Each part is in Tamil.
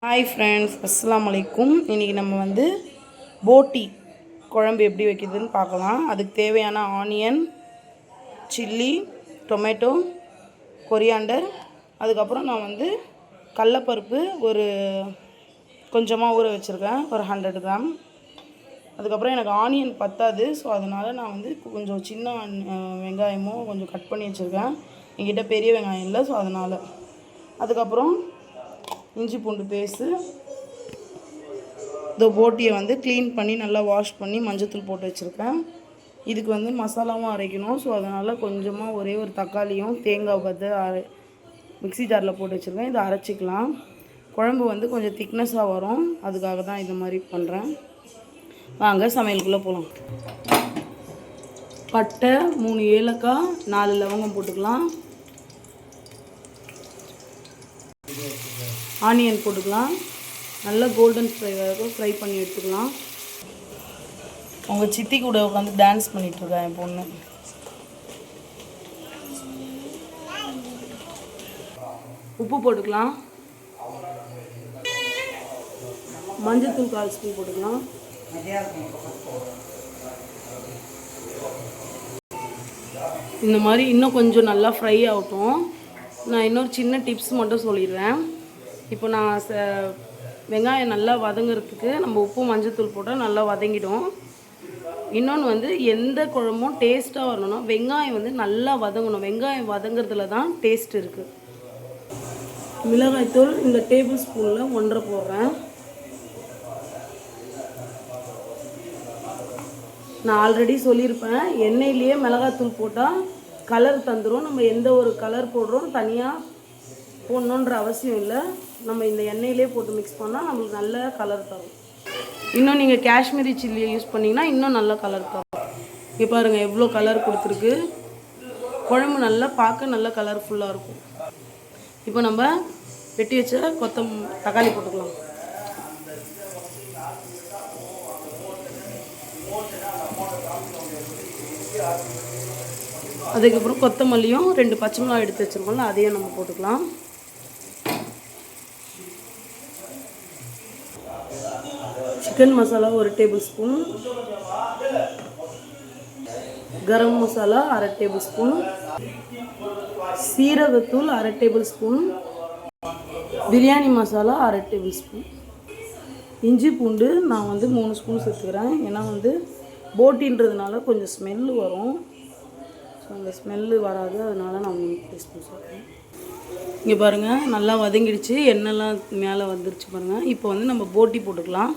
ஹாய் ஃப்ரெண்ட்ஸ், அஸ்ஸலாமு அலைக்கும். இன்றைக்கி நம்ம வந்து போட்டி குழம்பு எப்படி வைக்கிறதுன்னு பார்க்கலாம். அதுக்கு தேவையான ஆனியன், சில்லி, டொமேட்டோ, கொரியாண்டர், அதுக்கப்புறம் நான் வந்து கடலப்பருப்பு ஒரு கொஞ்சமாக ஊற வச்சுருக்கேன், ஒரு 100 கிராம். அதுக்கப்புறம் எனக்கு ஆனியன் பத்தாது, ஸோ அதனால் நான் வந்து கொஞ்சம் சின்ன வெங்காயமும் கொஞ்சம் கட் பண்ணி வச்சுருக்கேன். என்கிட்ட பெரிய வெங்காயம் இல்லை, ஸோ அதனால். அதுக்கப்புறம் இஞ்சி பூண்டு பேஸ்ட்டு, இந்த போட்டியை வந்து க்ளீன் பண்ணி நல்லா வாஷ் பண்ணி மஞ்சத்தூள் போட்டு வச்சுருக்கேன். இதுக்கு வந்து மசாலாவும் அரைக்கணும், ஸோ அதனால் கொஞ்சமாக ஒரே ஒரு தக்காளியும் தேங்காய் பார்த்து மிக்ஸி ஜாரில் போட்டு வச்சுருக்கேன். இதை அரைச்சிக்கலாம். குழம்பு வந்து கொஞ்சம் திக்னஸாக வரும், அதுக்காக தான் இது மாதிரி பண்ணுறேன். வாங்க சமையலுக்குள்ளே போகலாம். பட்டை, 3 ஏலக்காய், 4 லவங்கம் போட்டுக்கலாம். ஆனியன் போட்டுக்கலாம். நல்லா கோல்டன் ஃப்ரை பண்ணி எடுத்துக்கலாம். உங்கள் சித்தி கூட உட்காந்து டான்ஸ் பண்ணிகிட்ருக்கா என் பொண்ணு. உப்பு போட்டுக்கலாம். மஞ்சத்தூள் 1/4 ஸ்பூன் போட்டுக்கலாம். இந்த மாதிரி இன்னும் கொஞ்சம் நல்லா ஃப்ரை ஆகட்டும். நான் இன்னொரு சின்ன டிப்ஸ் மட்டும் சொல்லிடுறேன். இப்போ நான் வெங்காயம் நல்லா வதங்கிறதுக்கு நம்ம உப்பு மஞ்சத்தூள் போட்டால் நல்லா வதங்கிடும். இன்னொன்று வந்து எந்த குழம்பும் டேஸ்ட்டாக வரணும்னா வெங்காயம் வந்து நல்லா வதங்கணும். வெங்காயம் வதங்கிறதுல தான் டேஸ்ட் இருக்குது. மிளகாய்த்தூள் இந்த டேபிள் ஸ்பூனில் 1.5 போடுறேன். நான் ஆல்ரெடி சொல்லியிருப்பேன், எண்ணெயிலேயே மிளகாய்த்தூள் போட்டால் கலர் தந்துடும். நம்ம எந்த ஒரு கலர் போடுறோம் தனியாக போடணுன்ற அவசியம் இல்லை. நம்ம இந்த எண்ணெயிலே போட்டு மிக்ஸ் பண்ணால் நம்மளுக்கு நல்ல கலர் தரும். இன்னும் நீங்கள் காஷ்மீரி சில்லியை யூஸ் பண்ணிங்கன்னா இன்னும் நல்ல கலர் தரும். இங்கே பாருங்கள் எவ்வளோ கலர் கொடுத்துருக்கு. குழம்பு நல்லா பார்க்க நல்ல கலர்ஃபுல்லாக இருக்கும். இப்போ நம்ம வெட்டி வச்ச தக்காளி போட்டுக்கலாம். அதுக்கப்புறம் கொத்தமல்லியும் 2 பச்சை மிளகாய் எடுத்து வச்சுருக்கோம்ல, அதையும் நம்ம போட்டுக்கலாம். Chicken masala 1 table spoon, garam masala 1/2 table spoon, சீரகத்தூள் 1/2 table spoon, biryani masala 1/2 table spoon, இஞ்சி பூண்டு நான் வந்து 3 ஸ்பூன் சேர்த்துக்கிறேன். ஏன்னா வந்து போட்டின்றதுனால கொஞ்சம் ஸ்மெல்லு வரும். ஸோ அந்த ஸ்மெல்லு வராது, அதனால் நான் 3 டீஸ்பூன் சேர்க்குறேன். இங்கே பாருங்கள் நல்லா வதங்கிடுச்சு, எண்ணெய்லாம் மேலே வந்துருச்சு பாருங்கள். இப்போ வந்து நம்ம போட்டி போட்டுக்கலாம்.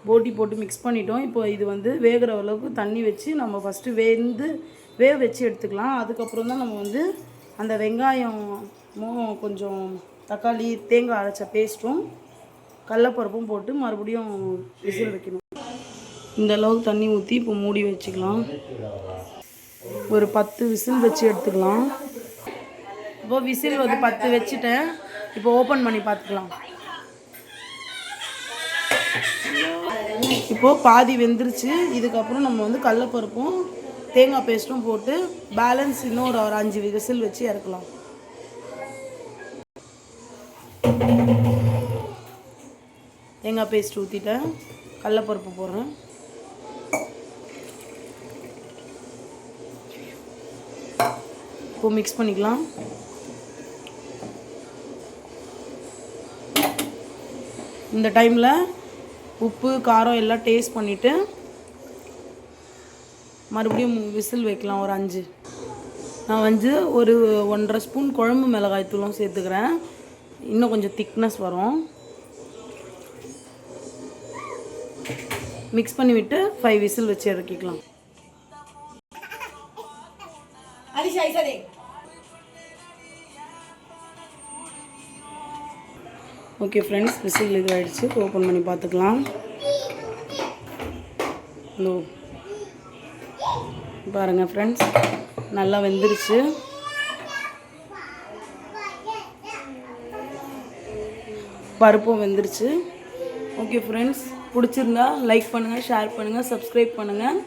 போட்டி போட்டு மிக்ஸ் பண்ணிட்டோம். இப்போ இது வந்து வேகிற அளவுக்கு தண்ணி வச்சு நம்ம ஃபஸ்ட்டு வேக வச்சு எடுத்துக்கலாம். அதுக்கப்புறம் தான் நம்ம வந்து அந்த வெங்காயமும் கொஞ்சம் தக்காளி தேங்காய் அரைச்ச பேஸ்ட்டும் கடலப்பருப்பும் போட்டு மறுபடியும் விசில் வைக்கணும். இந்த அளவுக்கு தண்ணி ஊற்றி இப்போ மூடி வச்சுக்கலாம். ஒரு 10 விசில் வச்சு எடுத்துக்கலாம். இப்போ விசில் வந்து 10 வச்சுட்டேன். இப்போ ஓப்பன் பண்ணி பார்த்துக்கலாம். இப்போது பாதி வெந்துருச்சு. இதுக்கப்புறம் நம்ம வந்து கடலப்பருப்பும் தேங்காய் பேஸ்ட்டும் போட்டு பேலன்ஸ் இன்னும் ஒரு 5 விசில் வச்சு இறக்கலாம். தேங்காய் பேஸ்ட் ஊற்றிட்டேன், கடலப்பருப்பு போடுறேன். இப்போ மிக்ஸ் பண்ணிக்கலாம். இந்த டைமில் உப்பு காரம் எல்லாம் டேஸ்ட் பண்ணிவிட்டு மறுபடியும் விசில் வைக்கலாம் ஒரு 5. நான் வந்து ஒரு 1.5 ஸ்பூன் குழம்பு மிளகாய் தூளும் சேர்த்துக்கிறேன். இன்னும் கொஞ்சம் திக்னஸ் வரும். மிக்ஸ் பண்ணி விட்டு 5 விசில் வச்சு இறக்கிக்கலாம். ஓகே ஃப்ரெண்ட்ஸ், விசில் இது ஆகிடுச்சு. ஓப்பன் பண்ணி பார்த்துக்கலாம். பாருங்கள் ஃப்ரெண்ட்ஸ், நல்லா வெந்துருச்சு. பருப்பும் வெந்துருச்சு. ஓகே ஃப்ரெண்ட்ஸ், பிடிச்சிருந்தா லைக் பண்ணுங்கள், ஷேர் பண்ணுங்கள், சப்ஸ்கிரைப் பண்ணுங்கள்.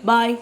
பாய்.